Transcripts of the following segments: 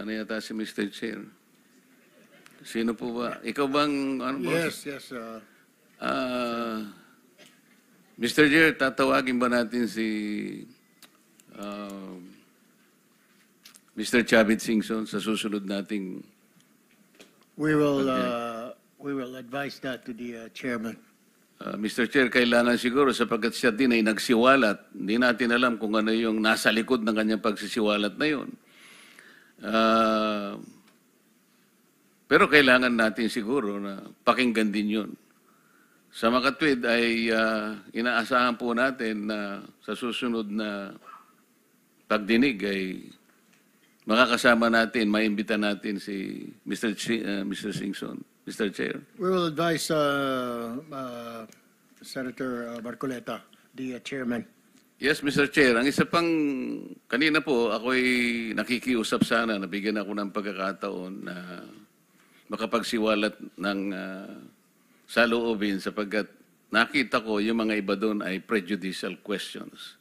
Wala na yata si Mr. Chair. Sino po ba? Ikaw bang, ano ba? Yes, yes. Mr. Chair, tatawagin ba natin si Mr. Chavit Singson sa susunod nating... We will advise that to the chairman. Mr. Chair, kailangan siguro sapagkat siya din ay nagsiwalat. Hindi natin alam kung ano yung nasa likod ng kanyang pagsisiwalat na yun. Pero kailangan natin siguro na pakinggan din yun. Sa makatwid ay inaasahan po natin na sa susunod na pagdinig ay makakasama natin, maimbita natin si Mr. Singson. Mr. Chair. We will advise Senator Marcoleta, the chairman. Yes, Mr. Chair. Ang isa pang, kanina po, ako'y nakikiusap sana, nabigyan ako ng pagkakataon na makapagsiwalat ng saloobin sapagkat nakita ko yung mga iba doon ay prejudicial questions.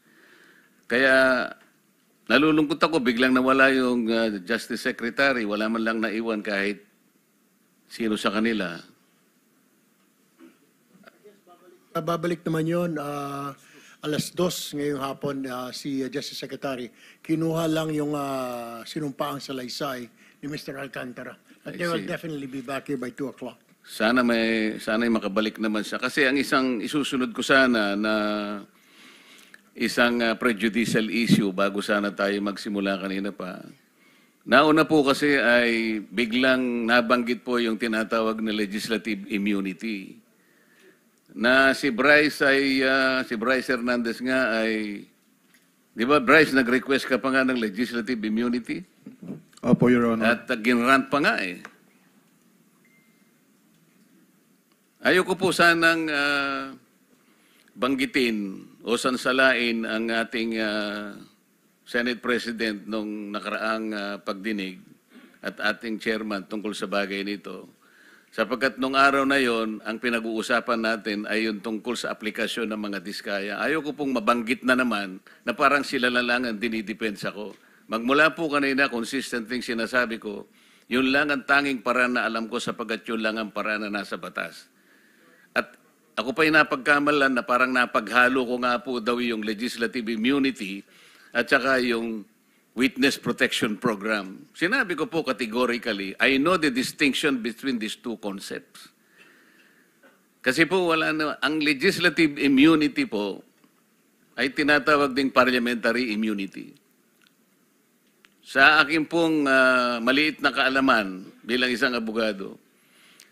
Kaya nalulungkot ako, biglang nawala yung Justice Secretary, wala man lang naiwan kahit sino sa kanila. Babalik naman yun, alas 2 ngayong hapon, si Justice Secretary, kinuha lang yung sinumpaang salaysay ni Mr. Alcantara. But they will definitely be back here by 2 o'clock. Sana ay makabalik naman siya. Kasi ang isang isusunod ko sana na isang prejudicial issue bago sana tayo magsimula kanina pa. Nauna po kasi ay biglang nabanggit po yung tinatawag na legislative immunity. Na si Bryce Hernandez nga ay, di ba Bryce, nag-request ka pa nga ng legislative immunity? Opo, Your Honor. At ginrant pa nga eh. Ayoko po sanang banggitin o sansalain ang ating Senate President nung nakaraang pagdinig at ating chairman tungkol sa bagay nito. Sapagkat nung araw na yon, ang pinag-uusapan natin ay yung tungkol sa aplikasyon ng mga diskaya. Ayoko pong mabanggit na naman na parang sila lang ang dinidepensa ko. Magmula po kanina, consistent thing sinasabi ko, yun lang ang tanging paraan na alam ko sapagkat yun lang ang paraan na nasa batas. At ako pa'y napagkamalan na parang napaghalo ko nga po daw yung legislative immunity at saka yung Witness Protection Program. Sinabi ko po categorically, I know the distinction between these two concepts. Kasi po wala na, ang legislative immunity po ay tinatawag ding parliamentary immunity. Sa akin pong maliit na kaalaman bilang isang abogado,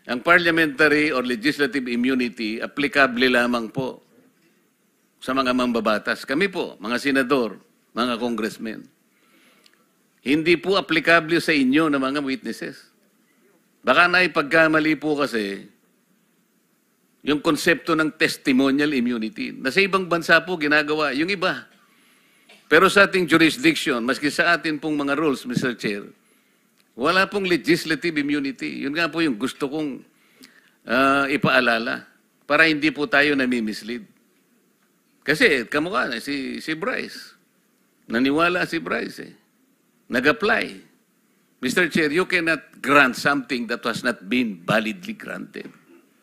ang parliamentary or legislative immunity applicable lamang po sa mga mambabatas. Kami po, mga senador, mga congressmen. Hindi po applicable sa inyo na mga witnesses. Baka naipagkamali po kasi yung konsepto ng testimonial immunity. Na sa ibang bansa po ginagawa, yung iba. Pero sa ating jurisdiction, maski sa atin pong mga rules, Mr. Chair, wala pong legislative immunity. Yun nga po yung gusto kong ipaalala para hindi po tayo nami-mislead. Kasi kamukha na si Bryce. Naniwala si Bryce eh. Nag-apply. Mr. Chair, you cannot grant something that was not been validly granted.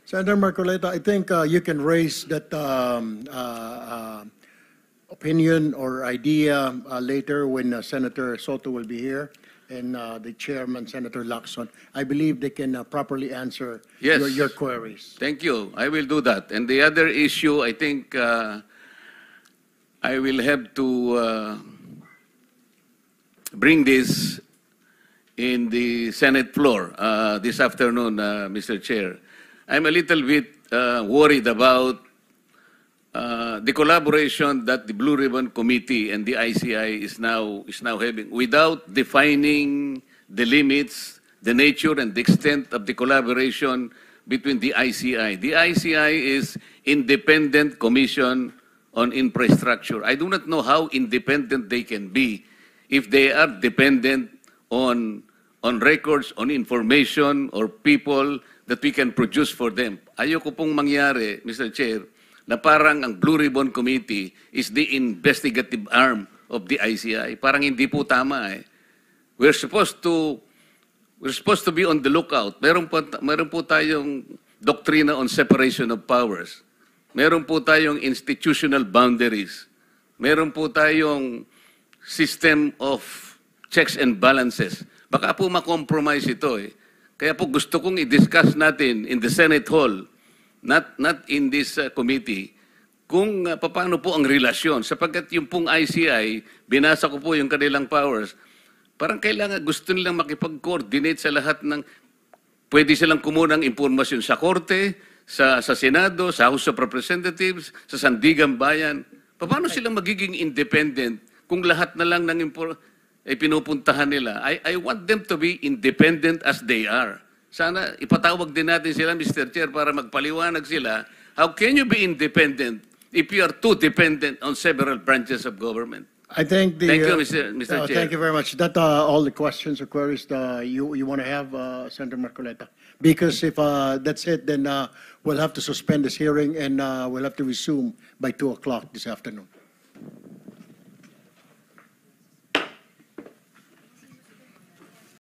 Senator Marcoleta, I think you can raise that opinion or idea later when Senator Soto will be here and the chairman, Senator Lacson. I believe they can properly answer your queries. Thank you. I will do that. And the other issue, I think I will have to bring this in the Senate floor this afternoon, Mr. Chair. I'm a little bit worried about the collaboration that the Blue Ribbon Committee and the ICI is now having without defining the limits, the nature and the extent of the collaboration between the ICI. The ICI is Independent Commission on Infrastructure. I do not know how independent they can be if they are dependent on records, on information, or people that we can produce for them. Ayoko pong mangyari, Mr. Chair, na parang ang Blue Ribbon Committee is the investigative arm of the ICI. Parang hindi po tama eh. we're supposed to be on the lookout. Meron po tayong doktrina on separation of powers. Meron po tayong institutional boundaries. Meron po tayong system of checks and balances. Baka po ma-compromise ito eh. Kaya po gusto kong i-discuss natin in the Senate Hall, not in this committee, kung paano po ang relasyon. Sapagkat yung pong ICI, binasa ko po yung kanilang powers, parang kailangan, gusto nilang makipag-coordinate sa lahat ng, pwede silang kumuha ng impormasyon sa Korte, sa Senado, sa House of Representatives, sa Sandigan Bayan. Paano silang magiging independent kung lahat na lang ng ay pinupuntahan nila? I want them to be independent as they are. Sana ipatawag din natin sila, Mr. Chair, para magpaliwanag sila. How can you be independent if you are too dependent on several branches of government? I think the... Thank you, Mr. Chair. Thank you very much. That all the questions or queries you want to have, Senator Marcoleta. Because if that's it, then we'll have to suspend this hearing and we'll have to resume by 2 o'clock this afternoon.